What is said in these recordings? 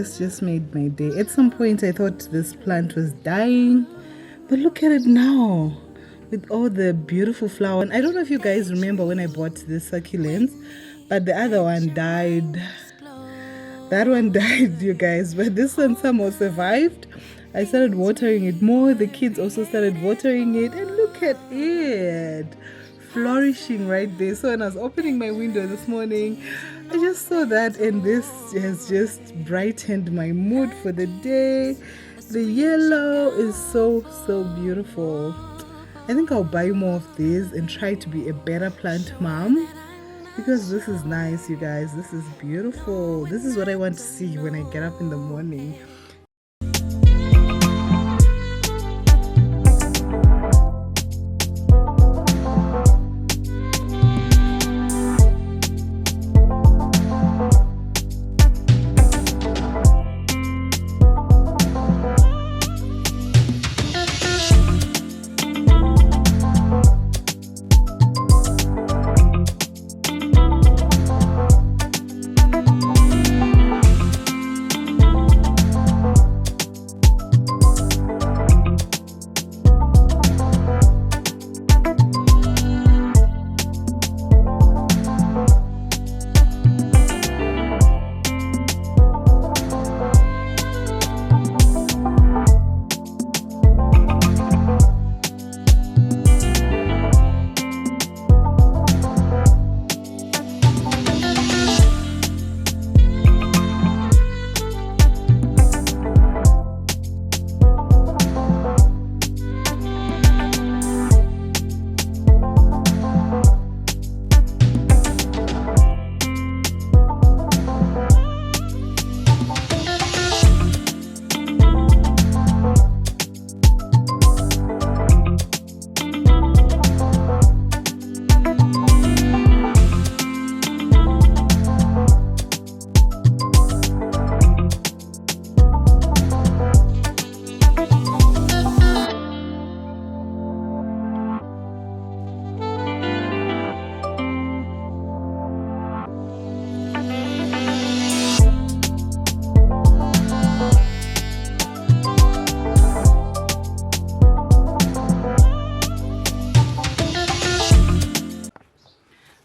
this just made my day. At some point I thought this plant was dying, but look at it now with all the beautiful flowers. I don't know if you guys remember when I bought this succulents, but the other one died. That one died, you guys, but this one somehow survived. I started watering it more. The kids also started watering it, and look at it flourishing right there. So when I was opening my window this morning, I just saw that, and this has just brightened my mood for the day. The yellow is so beautiful. I think I'll buy more of these and try to be a better plant mom, because this is nice, you guys. This is beautiful. This is what I want to see when I get up in the morning.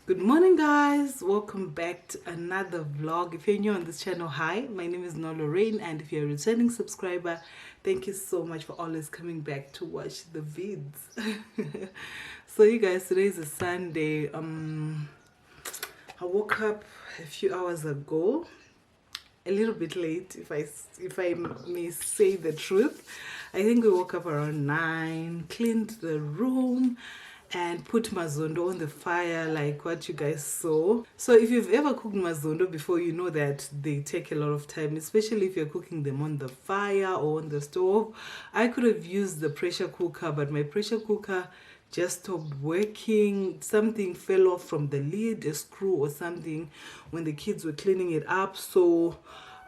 Good morning, guys. Welcome back to another vlog. If you're new on this channel, hi, my name is Lorraine, and if you're a returning subscriber, thank you so much for always coming back to watch the vids. So you guys, today is a Sunday. I woke up a few hours ago, a little bit late, if I may say the truth. I think we woke up around 9, cleaned the room, and put mazondo on the fire, like what you guys saw. So if you've ever cooked mazondo before, you know that they take a lot of time, especially if you're cooking them on the fire or on the stove. I could have used the pressure cooker, but my pressure cooker just stopped working. Something fell off from the lid, a screw or something, when the kids were cleaning it up. So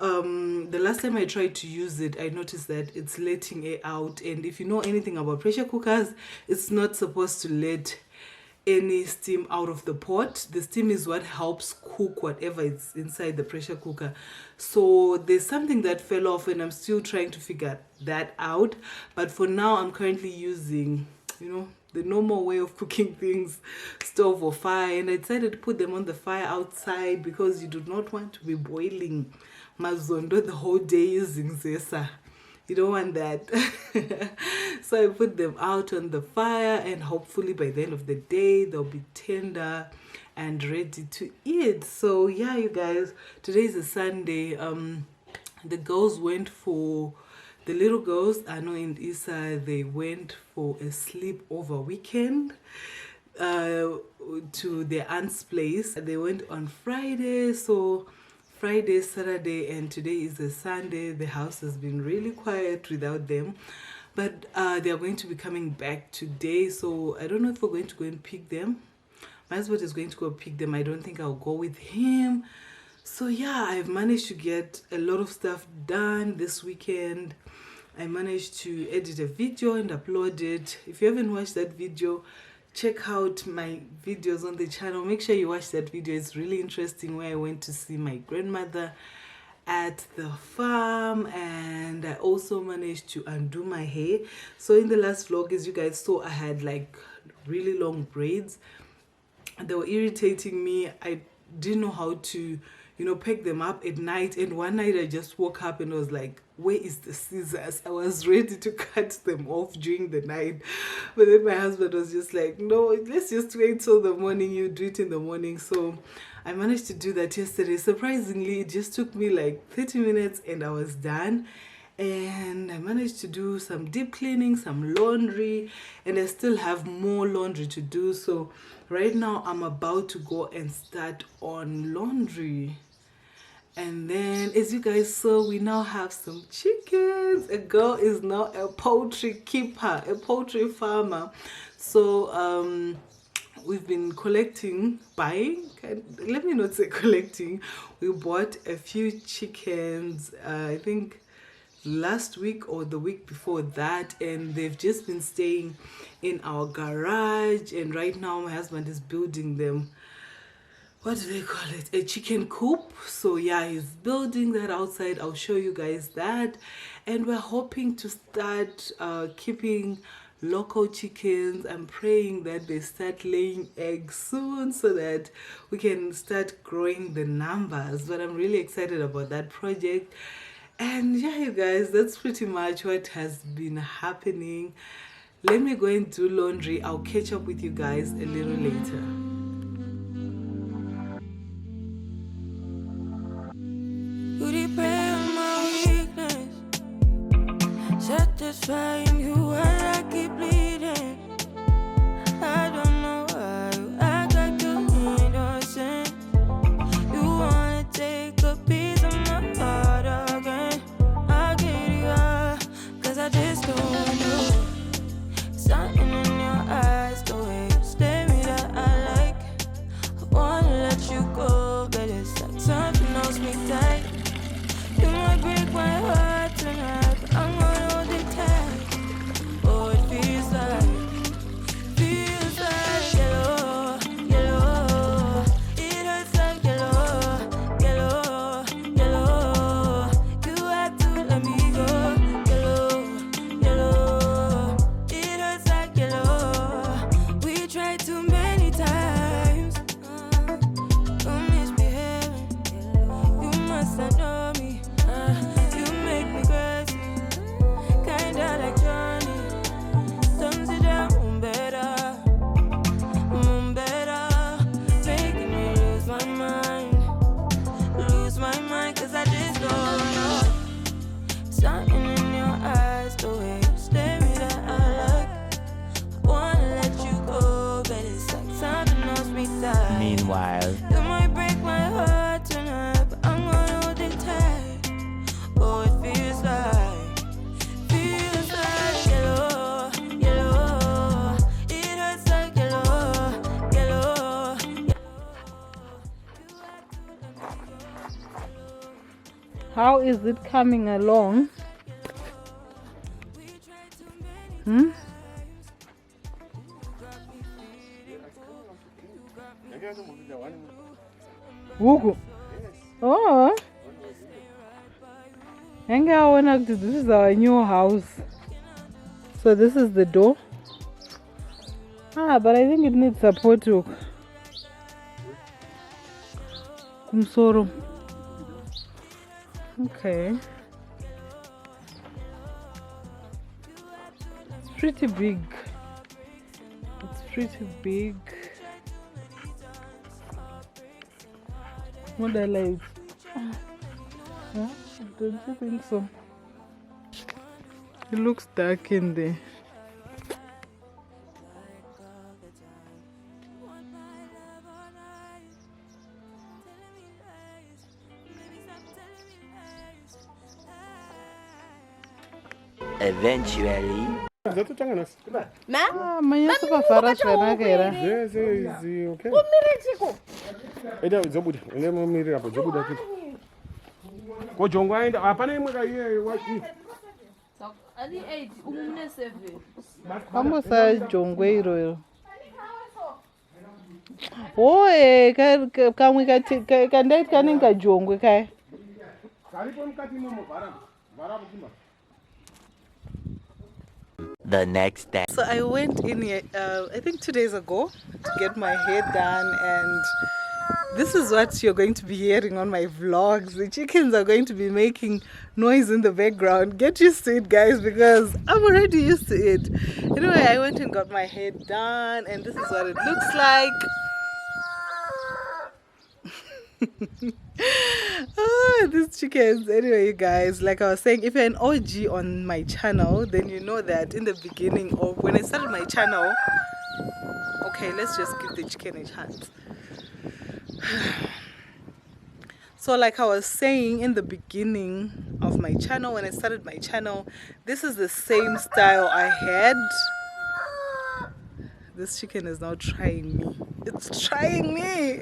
the last time I tried to use it, I noticed that it's letting air out, and if you know anything about pressure cookers, it's not supposed to let any steam out of the pot. The steam is what helps cook whatever is inside the pressure cooker. So there's something that fell off, and I'm still trying to figure that out. But for now, I'm currently using, the normal way of cooking things, stove or fire, and I decided to put them on the fire outside because you do not want to be boiling mazondo the whole day using zesa. You don't want that. So I put them out on the fire, and hopefully by the end of the day they'll be tender and ready to eat. So yeah, you guys, today is a Sunday. The girls went for, the little girls, Ano and Isa, they went for a sleepover weekend to their aunt's place. They went on Friday, so Friday, Saturday, and today is a Sunday. The house has been really quiet without them, but they are going to be coming back today. So I don't know if we're going to go and pick them. My husband is going to go pick them. I don't think I'll go with him. So yeah, I've managed to get a lot of stuff done this weekend. I managed to edit a video and upload it. If you haven't watched that video, check out my videos on the channel. Make sure you watch that video. It's really interesting, where I went to see my grandmother at the farm, and I also managed to undo my hair. So in the last vlog, as you guys saw, I had like really long braids. They were irritating me. I didn't know how to, you know, pick them up at night, and one night I just woke up and was like, where is the scissors? I was ready to cut them off during the night, but then my husband was just like, no, let's just wait till the morning, you do it in the morning. So I managed to do that yesterday. Surprisingly, it just took me like 30 minutes and I was done. And I managed to do some deep cleaning, some laundry, and I still have more laundry to do. So right now I'm about to go and start on laundry. And then, as you guys saw, we now have some chickens. A girl is now a poultry keeper, a poultry farmer. So we've been buying, let me not say collecting. We bought a few chickens, I think last week or the week before that, and they've just been staying in our garage. And right now my husband is building them, what do they call it, a chicken coop. So yeah, he's building that outside. I'll show you guys that. And we're hoping to start keeping local chickens. I'm praying that they start laying eggs soon so that we can start growing the numbers. But I'm really excited about that project. And yeah, you guys, that's pretty much what has been happening. Let me go and do laundry. I'll catch up with you guys a little later. Satisfying you while I keep bleeding. I don't know why you act like you ain't no sense. You wanna take a piece of my heart again. I'll get you out, cause I just don't know. Something in your eyes, the way you stare me that I like. I wanna let you go, but it's like something else me tight. You might break my heart tonight, but I'm gonna hold it tight. Oh, it feels like yellow, yellow. It hurts like yellow, yellow, yellow. You had to let me go, yellow, yellow. It hurts like yellow. We tried too many times. Don't misbehaving. You must have known me. You make me crazy, kinda like Johnny. Don't sit down, better, making me lose my mind, cause I just don't know. Something in your eyes, the way you stare me that I like. I wanna let you go, but it's like something else me tight. Meanwhile, You might break my heart tonight, but I'm gonna hold it tight. Oh, it feels like yellow, yellow. It hurts like yellow, yellow, yellow. How is it coming along? Wuku. Oh. This is our new house. So this is the door. But I think it needs support too. Kumsoro. Okay. It's pretty big. What I like. Huh? Don't you think so? It looks dark in there. eventually. Vamos a jongweiro. Oh, kamwe kaninga jongwe kai. The next day. So I went in here, I think 2 days ago, to get my hair done, and this is what you're going to be hearing on my vlogs. The chickens are going to be making noise in the background. Get used to it, guys, because I'm already used to it. Anyway, I went and got my hair done, and this is what it looks like. These chickens. Anyway, you guys, like I was saying, if you're an OG on my channel, then you know that in the beginning, or when I started my channel, okay, let's just give the chicken a chance. So like I was saying, in the beginning of my channel, when I started my channel, this is the same style I had. This chicken is now trying me. It's trying me.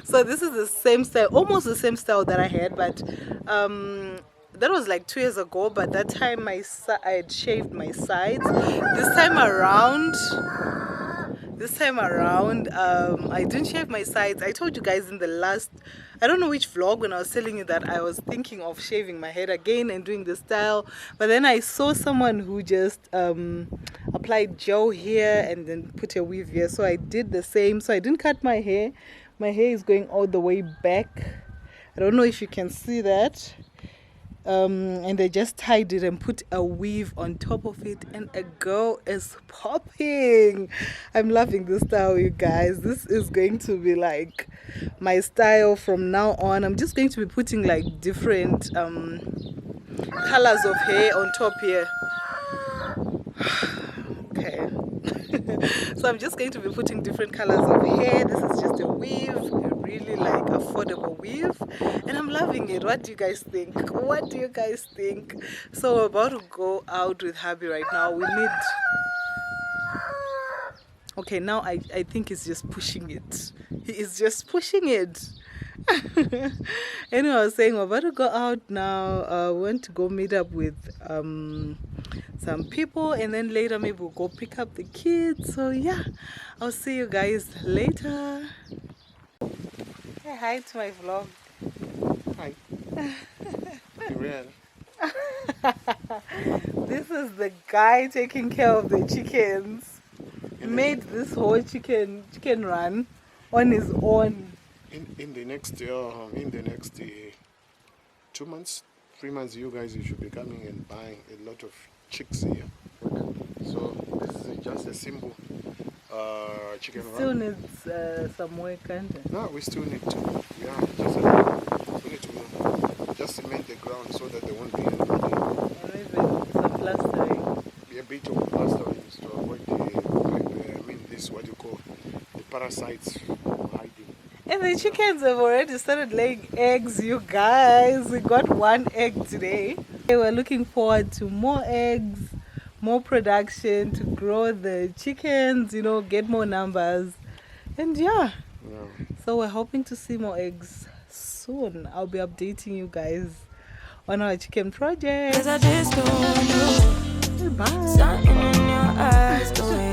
So this is the same style, almost the same style that I had, but that was like 2 years ago. But that time I had shaved my sides. This time around, I didn't shave my sides. I told you guys in the last, I don't know which vlog, when I was telling you that I was thinking of shaving my head again and doing the style, but then I saw someone who just applied gel here and then put a weave here, so I did the same. So I didn't cut my hair. My hair is going all the way back. I don't know if you can see that. And I just tied it and put a weave on top of it, and a girl is popping. I'm loving this style, you guys. This is going to be like my style from now on. I'm just going to be putting like different colors of hair on top here. Okay. So I'm just going to be putting different colors of hair. This is just a weave, a really like affordable weave, and I'm loving it. What do you guys think? What do you guys think? So we're about to go out with hubby right now. We need, okay, now I think he's just pushing it. He is just pushing it. Anyway, I was saying we're about to go out now. We want to go meet up with some people, and then later maybe we'll go pick up the kids. So yeah, I'll see you guys later. Say hi to my vlog. Hi. This is the guy taking care of the chickens. Made this whole chicken run on his own. In the next 2 months, 3 months, you guys should be coming and buying a lot of chicks here. So this is just a simple chicken Still run. needs some work, can't it? No, we still need to. Yeah, we need to just cement the ground so that there won't be anything. And even some plastering. Be a bit of plastering to avoid this what you call the parasites from hiding. And the chickens have already started laying eggs, you guys. We got 1 egg today. We're looking forward to more eggs, more production, to grow the chickens, you know, get more numbers. And yeah, so we're hoping to see more eggs soon. I'll be updating you guys on our chicken project. Cause I just don't know. Bye. Something in your eyes, the way